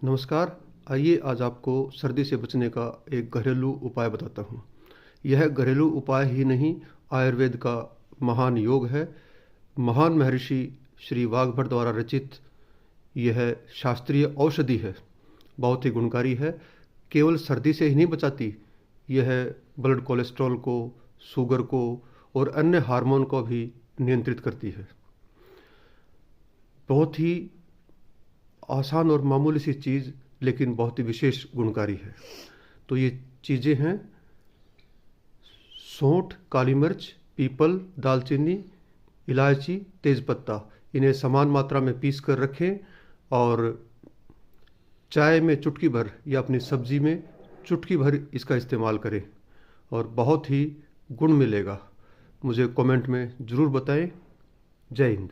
नमस्कार। आइए आज आपको सर्दी से बचने का एक घरेलू उपाय बताता हूँ। यह घरेलू उपाय ही नहीं, आयुर्वेद का महान योग है। महान महर्षि श्री वाघभट द्वारा रचित यह शास्त्रीय औषधि है। बहुत ही गुणकारी है। केवल सर्दी से ही नहीं बचाती, यह ब्लड कोलेस्ट्रॉल को, शुगर को और अन्य हार्मोन को भी नियंत्रित करती है। बहुत ही आसान और मामूली सी चीज़, लेकिन बहुत ही विशेष गुणकारी है। तो ये चीज़ें हैं: सौंठ, काली मिर्च, पीपल, दालचीनी, इलायची, तेज़पत्ता। इन्हें समान मात्रा में पीस कर रखें और चाय में चुटकी भर या अपनी सब्जी में चुटकी भर इसका इस्तेमाल करें और बहुत ही गुण मिलेगा। मुझे कमेंट में ज़रूर बताएं। जय हिंद।